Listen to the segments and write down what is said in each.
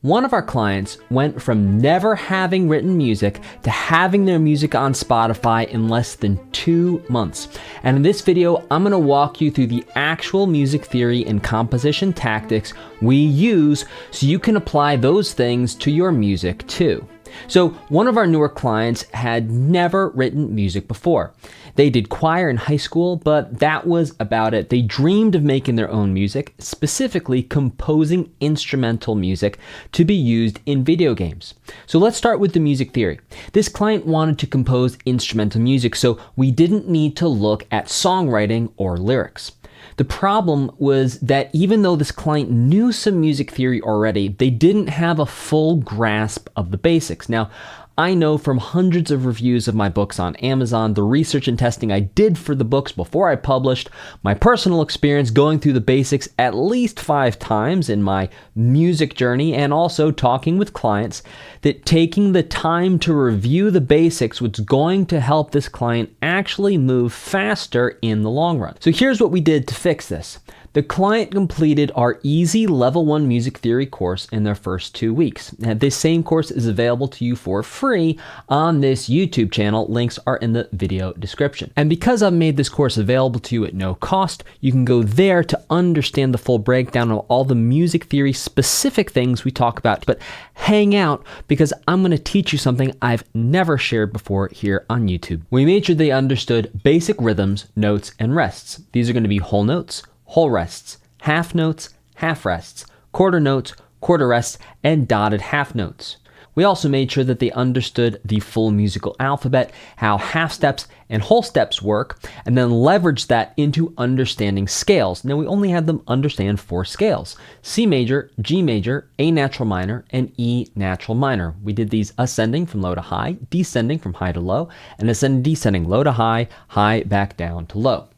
One of our clients went from never having written music to having their music on Spotify in less than 2 months. And in this video, I'm going to walk you through the actual music theory and composition tactics we use so you can apply those things to your music too. So one of our newer clients had never written music before. They did choir in high school, but that was about it. They dreamed of making their own music, specifically composing instrumental music to be used in video games. So let's start with the music theory. This client wanted to compose instrumental music, so we didn't need to look at songwriting or lyrics. The problem was that even though this client knew some music theory already, they didn't have a full grasp of the basics. Now, I know from hundreds of reviews of my books on Amazon, the research and testing I did for the books before I published, my personal experience going through the basics at least 5 times in my music journey, and also talking with clients, that taking the time to review the basics was going to help this client actually move faster in the long run. So here's what we did to fix this. The client completed our easy level 1 music theory course in their first 2 weeks. And this same course is available to you for free on this YouTube channel. Links are in the video description. And because I've made this course available to you at no cost, you can go there to understand the full breakdown of all the music theory specific things we talk about. But hang out, because I'm going to teach you something I've never shared before here on YouTube. We made sure they understood basic rhythms, notes, and rests. These are going to be whole notes, whole rests, half notes, half rests, quarter notes, quarter rests, and dotted half notes. We also made sure that they understood the full musical alphabet, how half steps and whole steps work, and then leveraged that into understanding scales. Now, we only had them understand 4 scales: C major, G major, A natural minor, and E natural minor. We did these ascending from low to high, descending from high to low, and ascending, descending, low to high, high back down to low.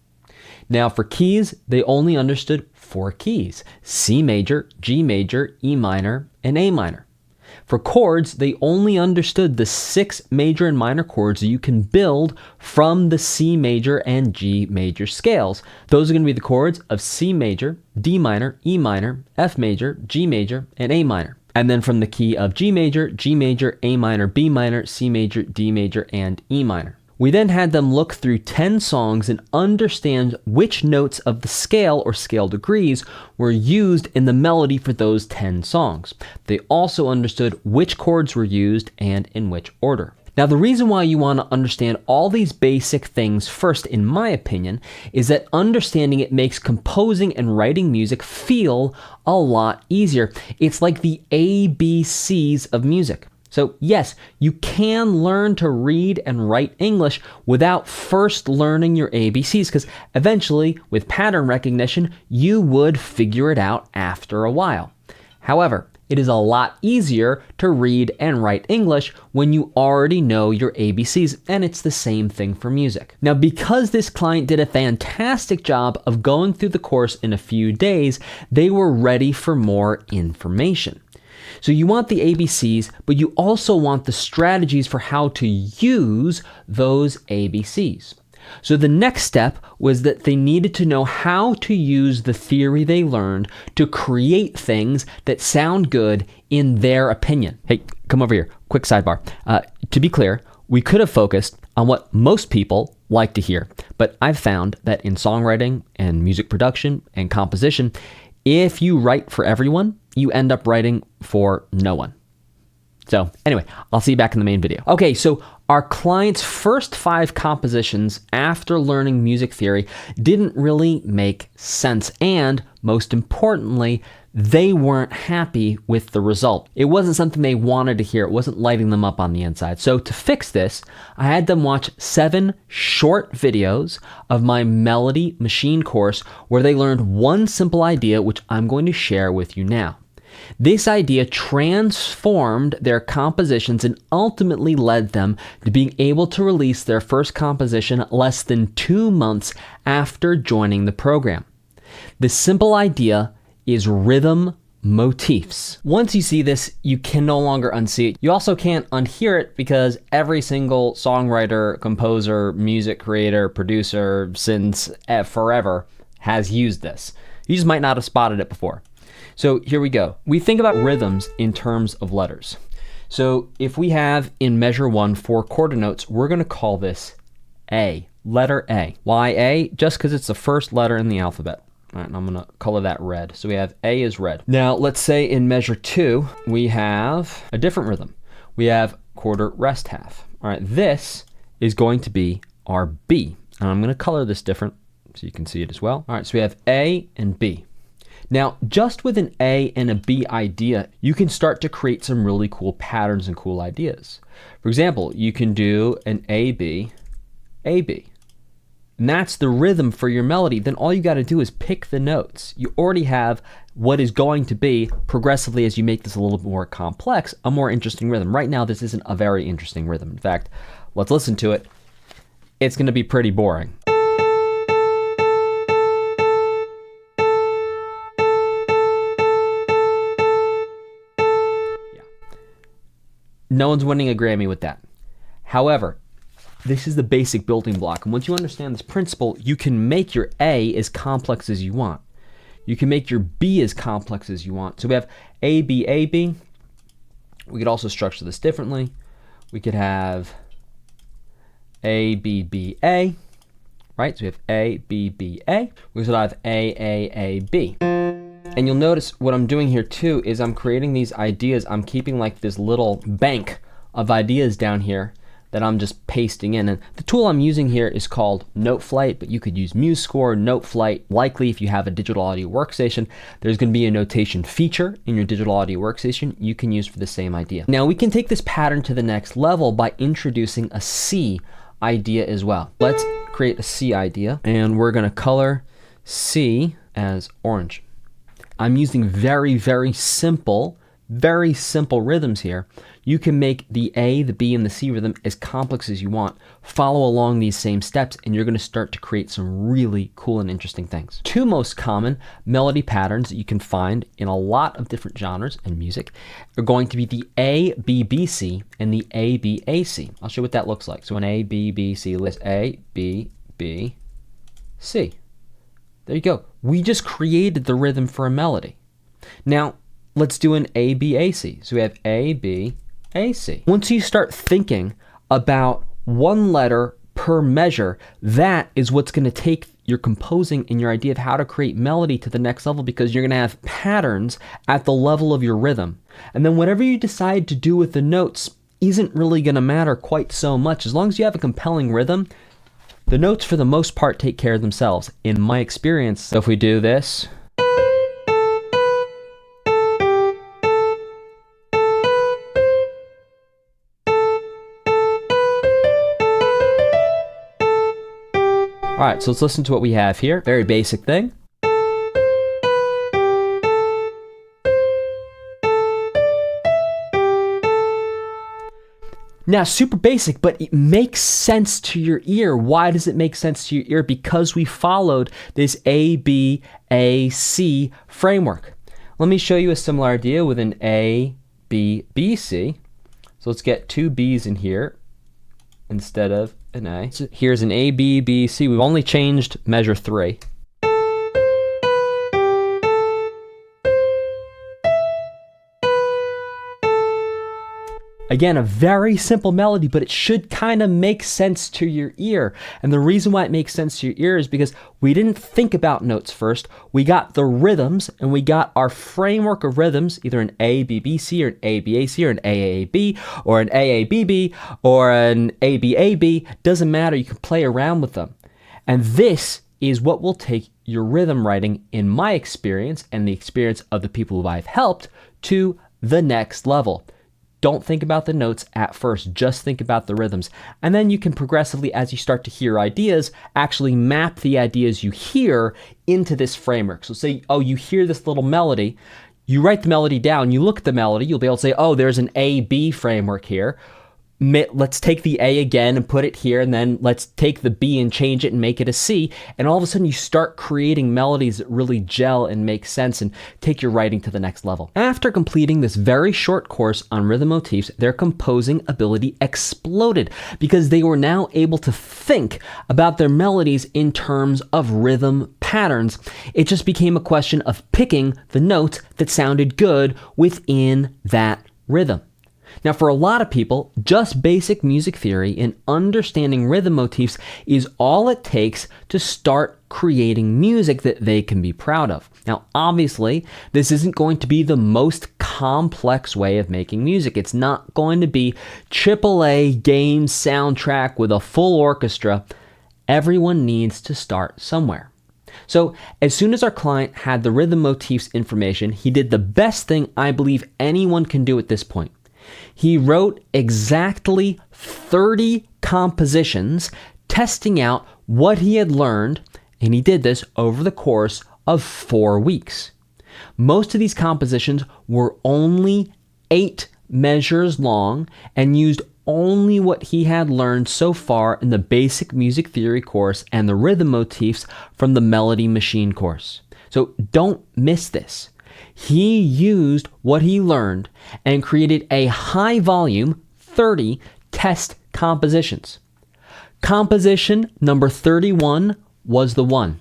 Now for keys, they only understood 4 keys: C major, G major, E minor, and A minor. For chords, they only understood the 6 major and minor chords that you can build from the C major and G major scales. Those are going to be the chords of C major, D minor, E minor, F major, G major, and A minor. And then from the key of G major, A minor, B minor, C major, D major, and E minor. We then had them look through 10 songs and understand which notes of the scale or scale degrees were used in the melody for those 10 songs. They also understood which chords were used and in which order. Now, the reason why you want to understand all these basic things first, in my opinion, is that understanding it makes composing and writing music feel a lot easier. It's like the ABCs of music. So yes, you can learn to read and write English without first learning your ABCs, because eventually, with pattern recognition, you would figure it out after a while. However, it is a lot easier to read and write English when you already know your ABCs, and it's the same thing for music. Now, because this client did a fantastic job of going through the course in a few days, they were ready for more information. So you want the ABCs, but you also want the strategies for how to use those ABCs. So the next step was that they needed to know how to use the theory they learned to create things that sound good in their opinion. Hey, come over here. Quick sidebar. To be clear, we could have focused on what most people like to hear, but I've found that in songwriting and music production and composition, if you write for everyone, you end up writing for no one. So anyway, I'll see you back in the main video. Okay, so our client's first 5 compositions after learning music theory didn't really make sense. And most importantly, they weren't happy with the result. It wasn't something they wanted to hear. It wasn't lighting them up on the inside. So to fix this, I had them watch 7 short videos of my Melody Machine course where they learned one simple idea, which I'm going to share with you now. This idea transformed their compositions and ultimately led them to being able to release their first composition less than 2 months after joining the program. The simple idea is rhythm motifs. Once you see this, you can no longer unsee it. You also can't unhear it, because every single songwriter, composer, music creator, producer since forever has used this. You just might not have spotted it before. So here we go. We think about rhythms in terms of letters. So if we have in measure 1 4 quarter notes, we're going to call this A, letter A. Why A? Just because it's the first letter in the alphabet. All right, and I'm going to color that red. So we have A is red. Now let's say in measure 2, we have a different rhythm. We have quarter rest half. All right, this is going to be our B. And I'm going to color this different so you can see it as well. All right, so we have A and B. Now, just with an A and a B idea, you can start to create some really cool patterns and cool ideas. For example, you can do an AB, AB. And that's the rhythm for your melody. Then all you got to do is pick the notes. You already have what is going to be, progressively as you make this a little bit more complex, a more interesting rhythm. Right now, this isn't a very interesting rhythm. In fact, let's listen to it. It's going to be pretty boring. No one's winning a Grammy with that. However, this is the basic building block. And once you understand this principle, you can make your A as complex as you want. You can make your B as complex as you want. So we have A, B, A, B. We could also structure this differently. We could have A, B, B, A. Right? So we have A, B, B, A. We could have A, A, A, B. And you'll notice what I'm doing here too is I'm creating these ideas. I'm keeping like this little bank of ideas down here that I'm just pasting in. And the tool I'm using here is called Noteflight, but you could use MuseScore, Noteflight. Likely if you have a digital audio workstation, there's going to be a notation feature in your digital audio workstation you can use for the same idea. Now we can take this pattern to the next level by introducing a C idea as well. Let's create a C idea and we're going to color C as orange. I'm using very, very simple rhythms here. You can make the A, the B, and the C rhythm as complex as you want. Follow along these same steps, and you're going to start to create some really cool and interesting things. Two most common melody patterns that you can find in a lot of different genres and music are going to be the A, B, B, C, and the A, B, A, C. I'll show you what that looks like. So an A, B, B, C, list A, B, B, C. There you go. We just created the rhythm for a melody. Now, let's do an A, B, A, C. So we have A, B, A, C. Once you start thinking about one letter per measure, that is what's going to take your composing and your idea of how to create melody to the next level, because you're going to have patterns at the level of your rhythm. And then whatever you decide to do with the notes isn't really going to matter quite so much. As long as you have a compelling rhythm, the notes for the most part take care of themselves, in my experience. So if we do this, all right, so let's listen to what we have here. Very basic thing. Now, super basic, but it makes sense to your ear. Why does it make sense to your ear? Because we followed this A, B, A, C framework. Let me show you a similar idea with an A, B, B, C. So let's get two B's in here instead of an A. So here's an A, B, B, C. We've only changed measure 3. Again, a very simple melody, but it should kind of make sense to your ear. And the reason why it makes sense to your ear is because we didn't think about notes first. We got the rhythms, and we got our framework of rhythms, either an A, B, B, C, or an A, B, A, C, or an A, A, B, or an A, A, B, B, or an A, B, A, B. Doesn't matter. You can play around with them. And this is what will take your rhythm writing, in my experience, and the experience of the people who I've helped, to the next level. Don't think about the notes at first, just think about the rhythms. And then you can progressively, as you start to hear ideas, actually map the ideas you hear into this framework. So say, oh, you hear this little melody, you write the melody down, you look at the melody, you'll be able to say, oh, there's an A-B framework here. let's take the A again and put it here, and then let's take the B and change it and make it a C. And all of a sudden you start creating melodies that really gel and make sense and take your writing to the next level. After completing this very short course on rhythm motifs, their composing ability exploded because they were now able to think about their melodies in terms of rhythm patterns. It just became a question of picking the notes that sounded good within that rhythm. Now, for a lot of people, just basic music theory and understanding rhythm motifs is all it takes to start creating music that they can be proud of. Now, obviously, this isn't going to be the most complex way of making music. It's not going to be AAA game soundtrack with a full orchestra. Everyone needs to start somewhere. So as soon as our client had the rhythm motifs information, he did the best thing I believe anyone can do at this point. He wrote exactly 30 compositions, testing out what he had learned, and he did this over the course of 4 weeks. Most of these compositions were only 8 measures long and used only what he had learned so far in the basic music theory course and the rhythm motifs from the Melody Machine course. So don't miss this. He used what he learned and created a high volume 30 test compositions. Composition number 31 was the one.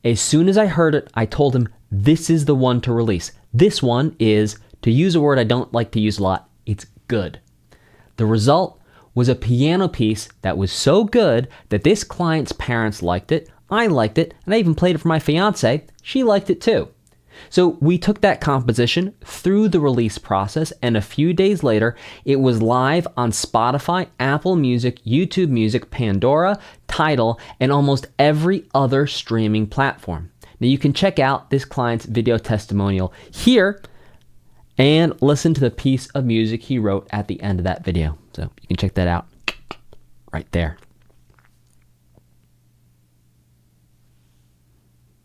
As soon as I heard it, I told him this is the one to release. This one is, to use a word I don't like to use a lot, it's good. The result was a piano piece that was so good that this client's parents liked it, I liked it, and I even played it for my fiance. She liked it too. So we took that composition through the release process, and a few days later, it was live on Spotify, Apple Music, YouTube Music, Pandora, Tidal, and almost every other streaming platform. Now you can check out this client's video testimonial here and listen to the piece of music he wrote at the end of that video. So you can check that out right there.